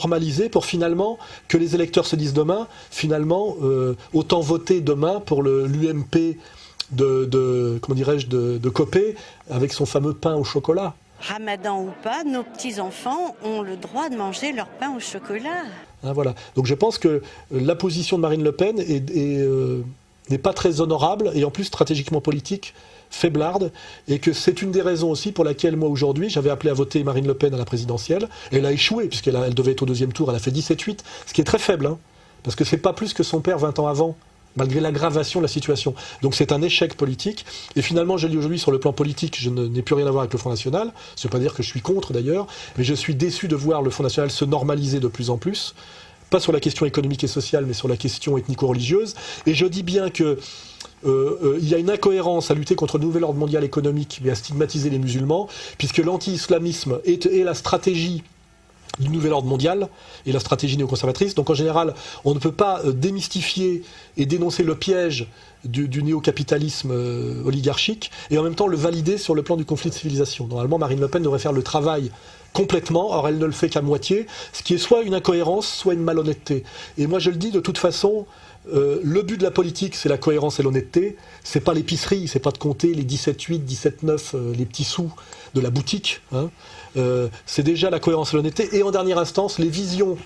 normaliser pour finalement que les électeurs se disent demain, finalement, autant voter demain pour l'UMP comment dirais-je, de Copé avec son fameux pain au chocolat. Ramadan ou pas, nos petits-enfants ont le droit de manger leur pain au chocolat. Hein, voilà. Donc je pense que la position de Marine Le Pen n'est pas très honorable et en plus stratégiquement politique, faiblarde, et que c'est une des raisons aussi pour laquelle moi aujourd'hui j'avais appelé à voter Marine Le Pen à la présidentielle. Elle a échoué puisqu'elle devait être au deuxième tour, elle a fait 17,8, ce qui est très faible, hein, parce que c'est pas plus que son père 20 ans avant, malgré l'aggravation de la situation. Donc c'est un échec politique. Et finalement, je le dis aujourd'hui, sur le plan politique, je n'ai plus rien à voir avec le Front National. Ça ne veut pas dire que je suis contre d'ailleurs, mais je suis déçu de voir le Front National se normaliser de plus en plus. Pas sur la question économique et sociale, mais sur la question ethnico-religieuse. Et je dis bien que il y a une incohérence à lutter contre le nouvel ordre mondial économique, mais à stigmatiser les musulmans, puisque l'anti-islamisme est la stratégie du nouvel ordre mondial et la stratégie néoconservatrice. Donc en général, on ne peut pas démystifier et dénoncer le piège du néo-capitalisme oligarchique et en même temps le valider sur le plan du conflit de civilisation. Normalement, Marine Le Pen devrait faire le travail complètement, or elle ne le fait qu'à moitié, ce qui est soit une incohérence, soit une malhonnêteté. Et moi je le dis de toute façon, le but de la politique, c'est la cohérence et l'honnêteté. C'est pas l'épicerie, c'est pas de compter les 17,8, 17,9, les petits sous de la boutique. Hein. C'est déjà la cohérence et l'honnêteté. Et en dernière instance, les visions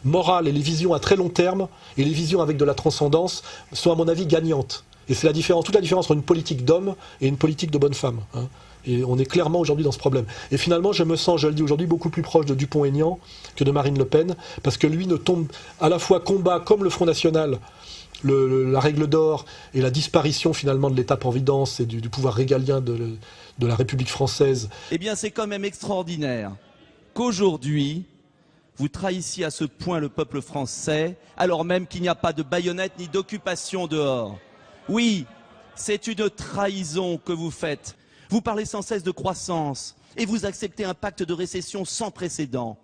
morales et les visions à très long terme et les visions avec de la transcendance sont à mon avis gagnantes. Et c'est toute la différence entre une politique d'homme et une politique de bonne femme. Hein. Et on est clairement aujourd'hui dans ce problème. Et finalement, je me sens, je le dis aujourd'hui, beaucoup plus proche de Dupont-Aignan que de Marine Le Pen, parce que lui ne tombe à la fois combat comme le Front National, la règle d'or et la disparition finalement de l'État-providence et du pouvoir régalien de la République française. Eh bien, c'est quand même extraordinaire qu'aujourd'hui, vous trahissiez à ce point le peuple français, alors même qu'il n'y a pas de baïonnette ni d'occupation dehors. Oui, c'est une trahison que vous faites. Vous parlez sans cesse de croissance et vous acceptez un pacte de récession sans précédent.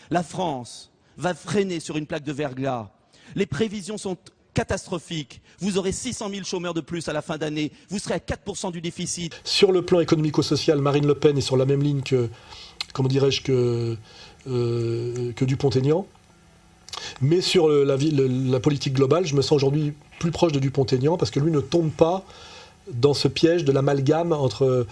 La France va freiner sur une plaque de verglas. Les prévisions sont catastrophique. Vous aurez 600 000 chômeurs de plus à la fin d'année. Vous serez à 4% du déficit. Sur le plan économico-social, Marine Le Pen est sur la même ligne que, comment dirais-je, que Dupont-Aignan. Mais sur la politique globale, je me sens aujourd'hui plus proche de Dupont-Aignan parce que lui ne tombe pas dans ce piège de l'amalgame entre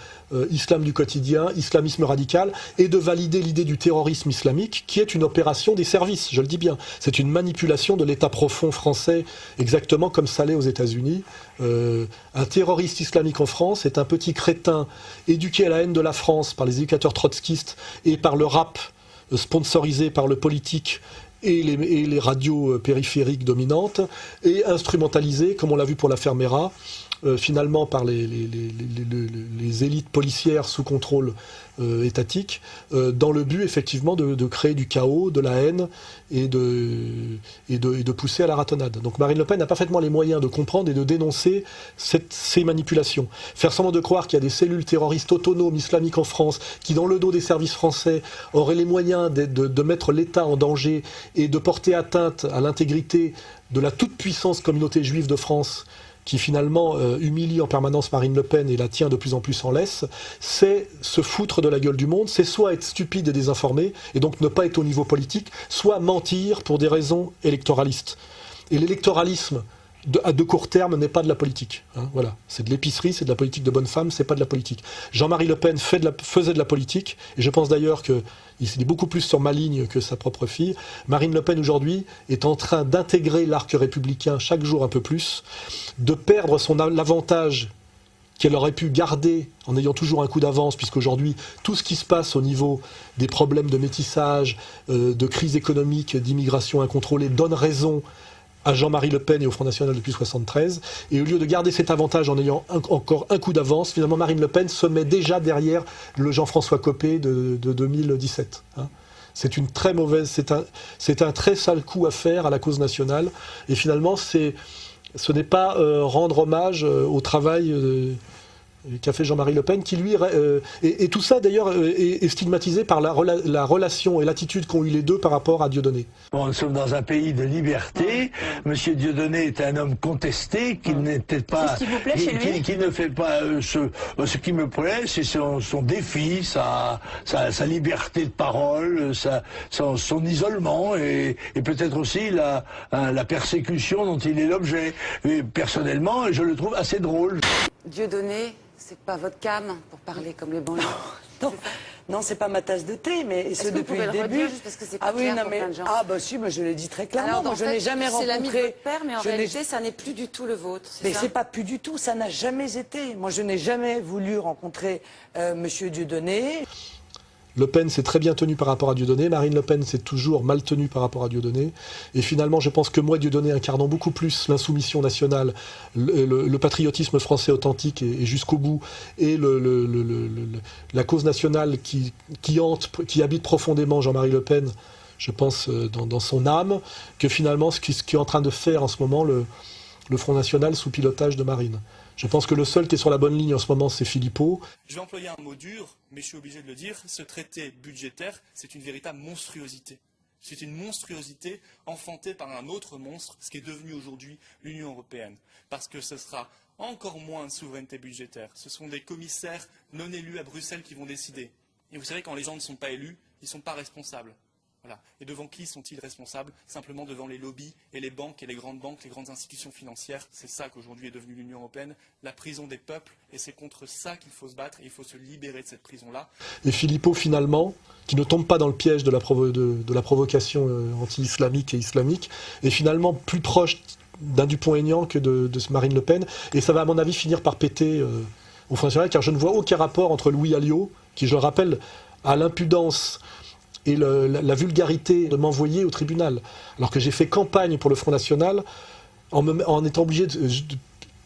islam du quotidien, islamisme radical, et de valider l'idée du terrorisme islamique, qui est une opération des services, je le dis bien. C'est une manipulation de l'État profond français, exactement comme ça l'est aux États-Unis. Un terroriste islamique en France est un petit crétin éduqué à la haine de la France par les éducateurs trotskistes et par le rap sponsorisé par le politique et les radios périphériques dominantes, et instrumentalisé, comme on l'a vu pour l'affaire Mera, finalement par les élites policières sous contrôle étatique, dans le but effectivement de créer du chaos, de la haine et de pousser à la ratonnade. Donc Marine Le Pen a parfaitement les moyens de comprendre et de dénoncer ces manipulations. Faire semblant de croire qu'il y a des cellules terroristes autonomes islamiques en France qui, dans le dos des services français, auraient les moyens de mettre l'État en danger et de porter atteinte à l'intégrité de la toute-puissance communauté juive de France, qui finalement humilie en permanence Marine Le Pen et la tient de plus en plus en laisse, c'est se foutre de la gueule du monde, c'est soit être stupide et désinformé, et donc ne pas être au niveau politique, soit mentir pour des raisons électoralistes. Et l'électoralisme de court terme n'est pas de la politique. Hein, voilà. C'est de l'épicerie, c'est de la politique de bonne femme, c'est pas de la politique. Jean-Marie Le Pen faisait de la politique, et je pense d'ailleurs qu'il est beaucoup plus sur ma ligne que sa propre fille. Marine Le Pen aujourd'hui est en train d'intégrer l'arc républicain chaque jour un peu plus, de perdre l'avantage qu'elle aurait pu garder en ayant toujours un coup d'avance, puisqu'aujourd'hui, tout ce qui se passe au niveau des problèmes de métissage, de crise économique, d'immigration incontrôlée, donne raison à Jean-Marie Le Pen et au Front National depuis 1973. Et au lieu de garder cet avantage en ayant encore un coup d'avance, finalement Marine Le Pen se met déjà derrière le Jean-François Copé de 2017. Hein. C'est une très mauvaise, c'est un très sale coup à faire à la cause nationale. Et finalement, ce n'est pas rendre hommage au travail qu'a fait Jean-Marie Le Pen, qui lui... et tout ça, d'ailleurs, est stigmatisé par la relation et l'attitude qu'ont eu les deux par rapport à Dieudonné. Bon, nous sommes dans un pays de liberté. Monsieur Dieudonné est un homme contesté, qui n'était pas... C'est ce qui vous plaît chez lui ? Qui ne fait pas... ce qui me plaît, c'est son défi, sa liberté de parole, son isolement, et peut-être aussi la persécution dont il est l'objet. Personnellement, je le trouve assez drôle. Dieudonné, c'est pas votre cam pour parler comme les banlieues. Non, c'est pas ma tasse de thé, mais ce depuis le début. Juste parce que c'est pas clair pour plein de gens. Ah bah si, mais je l'ai dit très clairement. Alors, moi, je n'ai jamais rencontré. C'est l'ami de votre père, mais en réalité, ça n'est plus du tout le vôtre. Mais c'est pas plus du tout. Ça n'a jamais été. Moi, je n'ai jamais voulu rencontrer Monsieur Dieudonné. Le Pen s'est très bien tenu par rapport à Dieudonné, Marine Le Pen s'est toujours mal tenue par rapport à Dieudonné, et finalement je pense que moi, Dieudonné, incarnant beaucoup plus l'insoumission nationale, le patriotisme français authentique et jusqu'au bout, et la cause nationale qui habite profondément Jean-Marie Le Pen, je pense dans son âme, que finalement ce qui est en train de faire en ce moment le Front National sous pilotage de Marine. Je pense que le seul qui est sur la bonne ligne en ce moment, c'est Philippot. Je vais employer un mot dur, mais je suis obligé de le dire. Ce traité budgétaire, c'est une véritable monstruosité. C'est une monstruosité enfantée par un autre monstre, ce qui est devenu aujourd'hui l'Union européenne. Parce que ce sera encore moins de souveraineté budgétaire. Ce sont des commissaires non élus à Bruxelles qui vont décider. Et vous savez, quand les gens ne sont pas élus, ils ne sont pas responsables. Voilà. Et devant qui sont-ils responsables? Simplement devant les lobbies et les banques et les grandes institutions financières. C'est ça qu'aujourd'hui est devenue l'Union européenne, la prison des peuples, et c'est contre ça qu'il faut se battre, et il faut se libérer de cette prison-là. Et Philippot, finalement, qui ne tombe pas dans le piège de la provocation anti-islamique et islamique, est finalement plus proche d'un Dupont-Aignan que de Marine Le Pen, et ça va à mon avis finir par péter au Front National, car je ne vois aucun rapport entre Louis Alliot, qui je le rappelle a l'impudence et la vulgarité de m'envoyer au tribunal. Alors que j'ai fait campagne pour le Front National, en étant obligé,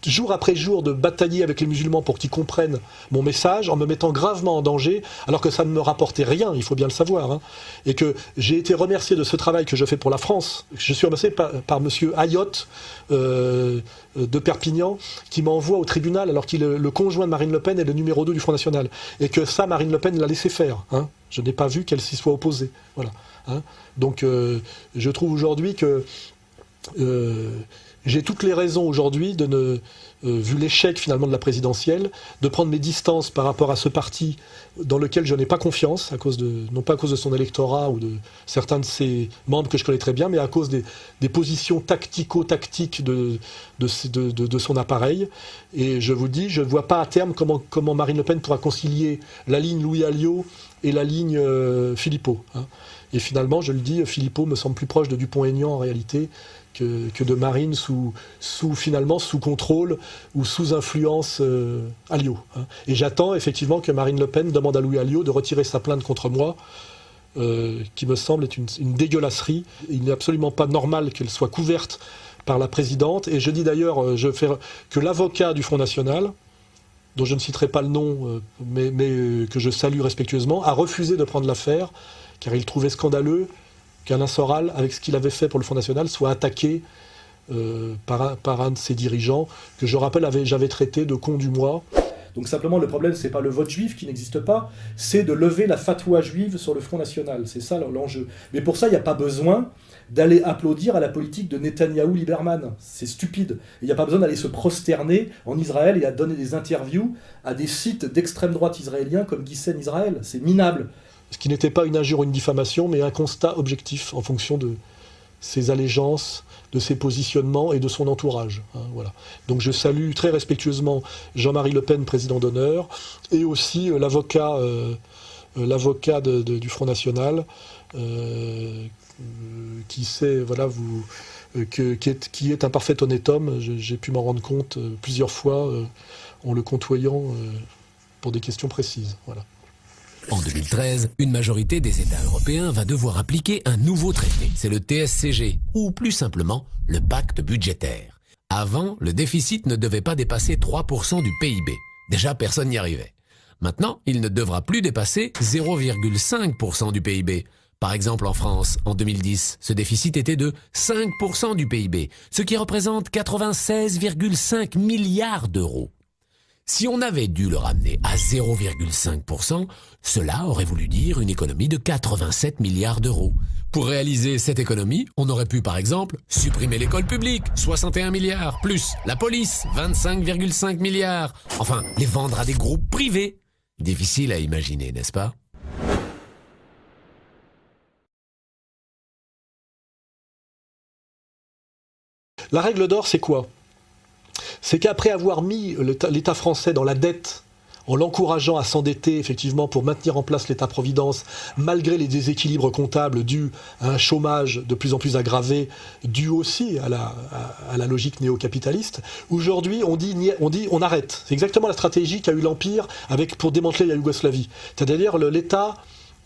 jour après jour, de batailler avec les musulmans pour qu'ils comprennent mon message, en me mettant gravement en danger, alors que ça ne me rapportait rien, il faut bien le savoir. Hein. Et que j'ai été remercié de ce travail que je fais pour la France. Je suis remercié par monsieur Ayotte de Perpignan, qui m'envoie au tribunal, alors qu'il est le conjoint de Marine Le Pen et le numéro 2 du Front National. Et que ça, Marine Le Pen l'a laissé faire. Hein. Je n'ai pas vu qu'elle s'y soit opposée. Voilà. Hein. Donc je trouve aujourd'hui que j'ai toutes les raisons aujourd'hui vu l'échec finalement de la présidentielle, de prendre mes distances par rapport à ce parti dans lequel je n'ai pas confiance, non pas à cause de son électorat ou de certains de ses membres que je connais très bien, mais à cause des positions tactico-tactiques de son appareil. Et je vous dis, je ne vois pas à terme comment Marine Le Pen pourra concilier la ligne Louis Alliot et la ligne Philippot. Hein. Et finalement, je le dis, Philippot me semble plus proche de Dupont-Aignan en réalité que de Marine finalement sous contrôle ou sous influence Alliot. Hein. Et j'attends effectivement que Marine Le Pen demande à Louis Alliot de retirer sa plainte contre moi, qui me semble être une dégueulasserie. Il n'est absolument pas normal qu'elle soit couverte par la présidente. Et je dis d'ailleurs que l'avocat du Front National, dont je ne citerai pas le nom, mais que je salue respectueusement, a refusé de prendre l'affaire, car il trouvait scandaleux qu'Alain Soral, avec ce qu'il avait fait pour le Front National, soit attaqué par un de ses dirigeants, que je rappelle, j'avais traité de con du mois. Donc simplement, le problème, c'est pas le vote juif qui n'existe pas, c'est de lever la fatwa juive sur le Front National. C'est ça l'enjeu. Mais pour ça, il n'y a pas besoin d'aller applaudir à la politique de Netanyahou-Lieberman. C'est stupide. Il n'y a pas besoin d'aller se prosterner en Israël et à donner des interviews à des sites d'extrême droite israéliens comme Gissen Israël. C'est minable. Ce qui n'était pas une injure ou une diffamation, mais un constat objectif en fonction de ses allégeances, de ses positionnements et de son entourage. Hein, voilà. Donc je salue très respectueusement Jean-Marie Le Pen, président d'honneur, et aussi l'avocat du Front National, qui est un parfait honnête homme. J'ai pu m'en rendre compte plusieurs fois en le côtoyant pour des questions précises. Voilà. En 2013, une majorité des États européens va devoir appliquer un nouveau traité. C'est le TSCG, ou plus simplement, le pacte budgétaire. Avant, le déficit ne devait pas dépasser 3% du PIB. Déjà, personne n'y arrivait. Maintenant, il ne devra plus dépasser 0,5% du PIB. Par exemple, en France, en 2010, ce déficit était de 5% du PIB, ce qui représente 96,5 milliards d'euros. Si on avait dû le ramener à 0,5%, cela aurait voulu dire une économie de 87 milliards d'euros. Pour réaliser cette économie, on aurait pu par exemple supprimer l'école publique, 61 milliards, plus la police, 25,5 milliards. Enfin, les vendre à des groupes privés. Difficile à imaginer, n'est-ce pas ? La règle d'or, c'est quoi ? C'est qu'après avoir mis l'État français dans la dette, en l'encourageant à s'endetter effectivement pour maintenir en place l'État-providence, malgré les déséquilibres comptables dus à un chômage de plus en plus aggravé, dû aussi à la logique néo-capitaliste, aujourd'hui on dit on arrête. C'est exactement la stratégie qu'a eu l'Empire pour démanteler la Yougoslavie. C'est-à-dire l'État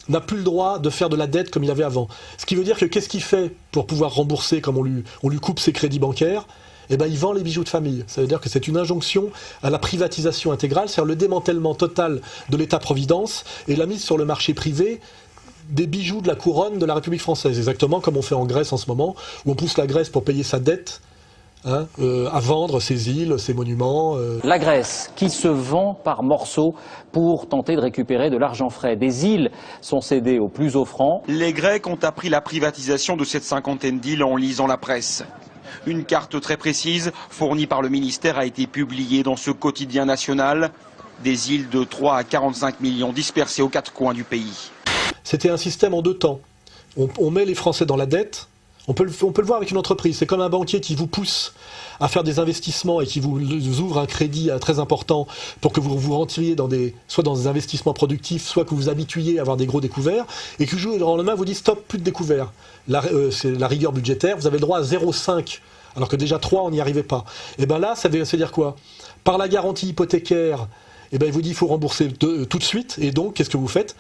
n'a plus le droit de faire de la dette comme il avait avant. Ce qui veut dire que qu'est-ce qu'il fait pour pouvoir rembourser comme on lui coupe ses crédits bancaires ? Eh ben, il vend les bijoux de famille. Ça veut dire que c'est une injonction à la privatisation intégrale, c'est-à-dire le démantèlement total de l'État-providence et la mise sur le marché privé des bijoux de la couronne de la République française. Exactement comme on fait en Grèce en ce moment, où on pousse la Grèce pour payer sa dette, à vendre ses îles, ses monuments. La Grèce qui se vend par morceaux pour tenter de récupérer de l'argent frais. Des îles sont cédées aux plus offrants. Les Grecs ont appris la privatisation de cette cinquantaine d'îles en lisant la presse. Une carte très précise, fournie par le ministère, a été publiée dans ce quotidien national. Des îles de 3 à 45 millions dispersées aux quatre coins du pays. C'était un système en deux temps. On met les Français dans la dette. On peut le voir avec une entreprise. C'est comme un banquier qui vous pousse à faire des investissements et qui vous ouvre un crédit très important pour que vous vous retiriez soit dans des investissements productifs, soit que vous vous habituiez à avoir des gros découverts, et qui joue dans le lendemain vous dit stop, plus de découverts. C'est la rigueur budgétaire, vous avez le droit à 0,5, alors que déjà 3, on n'y arrivait pas. Et bien là, ça veut dire quoi ? Par la garantie hypothécaire, et ben il vous dit il faut rembourser tout de suite, et donc qu'est-ce que vous faites ?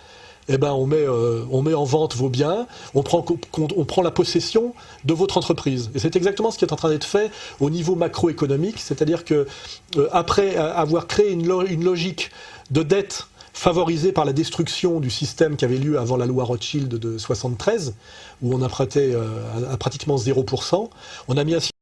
Eh ben, on met en vente vos biens, on prend la possession de votre entreprise. Et c'est exactement ce qui est en train d'être fait au niveau macroéconomique, c'est-à-dire que après avoir créé une logique de dette favorisée par la destruction du système qui avait lieu avant la loi Rothschild de 73, où on empruntait à pratiquement 0%, on a mis un